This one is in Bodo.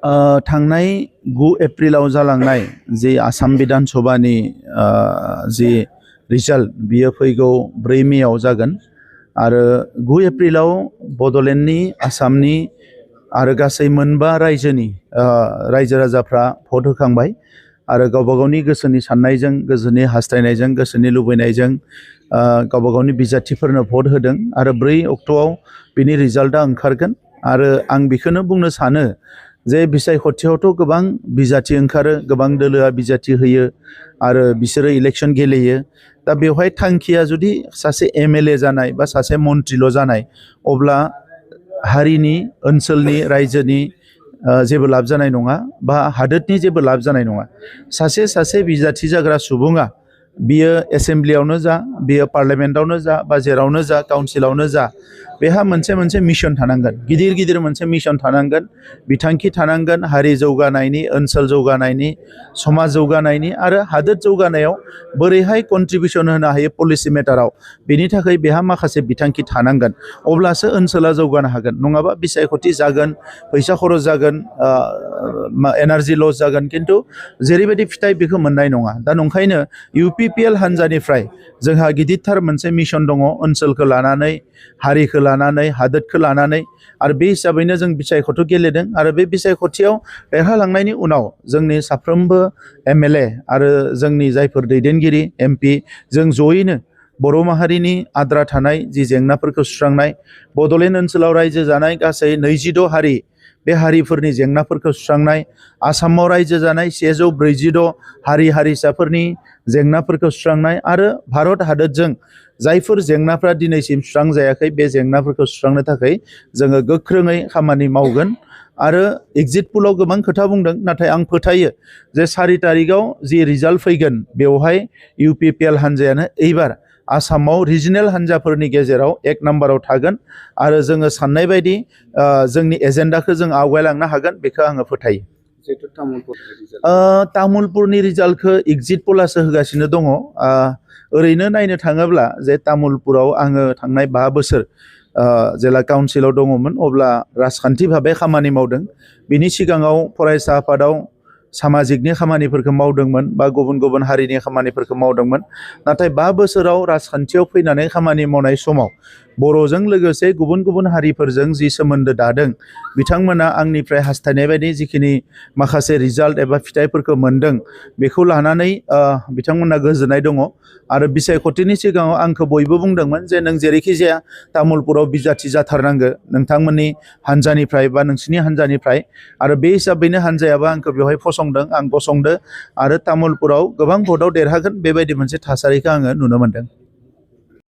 थांनाय 9 एप्रिलाव जालांनाय जे आसाम विधान सभानि जे रिजाल्ट बियो फैगौ 4 मेआव जागोन आरो 9 एप्रिलाव बड'लेण्डनि आसामनि आरो गासै मोनबा रायजोनि रायजो राजाफ्रा भट होखांबाय आरो गावबा गावनि गोसोनि साननायजों गोसोनि हास्थायनायजों गोसोनि लुबैनायजों गावबा गावनि बिजाथिफोरनो भट होदों आरो 4 अक्ट'आव बिनि रिजाल्टआ ओंखारगोन आरो आं बेखौनो बुंनो सानो जे बिसायख'थियावथ' गोबां बिजाथि ओंखारो गोबां दोलोआ बिजाथि होयो आरो बिसोरो इलेक्शन गेलेयो दा बेवहाय थांखिया जुदि सासे एमएलए जानाय बा सासे मन्थ्रिल' जानाय अब्ला हारिनि ओनसोलनि रायजोनि जेबो लाब जानाय नङा बा हादोरनि जेबो लाब जानाय नङा सासे बिजाथि जाग्रा सुबुङा बियो एसेम्ब्लियावनो जा बियो पार्लियामेन्टआवनो जा बा जेरावनो जा काउन्सिलावनो जा बेहा मोनसे मिशन थानांगोन गिदिर मोनसे मिशन थानांगोन बिथांखि थानांगोन हारि जौगानायनि ओनसोल जौगानायनि समाज जौगानायनि आरो हादोर जौगानायाव बोरैहाय कन्ट्रिबिउसन होनो हायो पलिसि मेटाराव बेनि थाखाय बेहा माखासे बिथांखि थानांगोन अब्लासो ओनसोला जौगानो हागोन नङाबा बिसायख'थि जागोन फैसा खरस जागोन एनार्जि लस जागोन किन्तु जेरैबायदि फिथाइ बेखौ मोननाय नङा दा नंखायनो UPPL हान्जानिफ्राय जोंहा गिदिरथार मोनसे मिशन दङ ओनसोलखौ लानानै हारिखौ लानानै हादोरखौ लानानै आरो बे हिसाबैनो जों बिसायख'थि गेलेदों आरो बे बिसायख'थियाव देरहालांनायनि उनाव जोंनि साफ्रोमबो MLA आरो जोंनि जायफोर दैदेनगिरि MP जों जयैनो बर' माहारिनि आद्रा थानाय जि जेंनाफोरखौ सुस्रांनाय बड'लेण्ड ओनसोलाव रायजो जानाय गासै 26 हारि बे हारिफोरनि जेंनाफोरखौ सुस्रांनाय आसामाव रायजो जानाय 146 हारि हारिसाफोरनि जेंनाफोरखौ सुस्रांनाय आरो भारत हादोरजों जायफोर जेंनाफ्रा दिनैसिम सुस्रांजायाखै बे जेंनाफोरखौ सुस्रांनो थाखाय जोङो गोख्रोङै खामानि मावगोन आरो एग्जिट पोलाव गोबां खोथा बुंदों नाथाय आं फोथायो जे 4 तारिखआव जि रिजाल्ट फैगोन बेवहाय UPPL हान्जायानो एबार आसामाव रिजनेल हान्जाफोरनि गेजेराव 1 नाम्बाराव थागोन आरो जोङो साननाय बायदि जोंनि एजेन्डाखौ जों आवगायलांनो हागोन बेखौ आङो फोथायो तामुलपुरनि रिजाल्टखौ एग्जिट पलासो होगासिनो दङ ओरैनो नायनो थाङोब्ला जे तामुलपुराव आङो थांनाय 5 बोसोर जेला काउन्सिलाव दङमोन अब्ला राजखान्थि भाबै खामानि मावदों बिनि सिगाङाव फरायसा आफादाव सामाजिकनि खामानिफोरखौ मावदोंमोन बा गुबुन हारिनि खामानिफोरखौ मावदोंमोन नाथाय 5 बोसोराव राजखान्थियाव फैनानै खामानि मावनाय समाव बर'जों लोगोसे गुबुन हारिफोरजों जि सोमोन्दो दादों बिथांमोना आंनिफ्राय हास्थायनाय बायदि जिखिनि माखासे रिजाल्ट एबा फिथाइफोरखौ मोनदों बेखौ लानानै बिथांमोना गोजोननाय दङ आरो बिसायख'थिनि सिगाङाव आंखौ बयबो बुंदोंमोन जे नों जेरैखि जाया तामुलपुराव बिजाथि जाथारनांगो नोंथांमोननि हान्जानिफ्राय बा नोंसिनि हान्जानिफ्राय आरो बे हिसाबैनो हान्जायाबो आंखौ बेवहाय फसंदों आं गसंदो आरो तामुलपुराव गोबां भटआव देरहागोन बेबायदि मोनसे थासारिखौ आङो नुनो मोनदों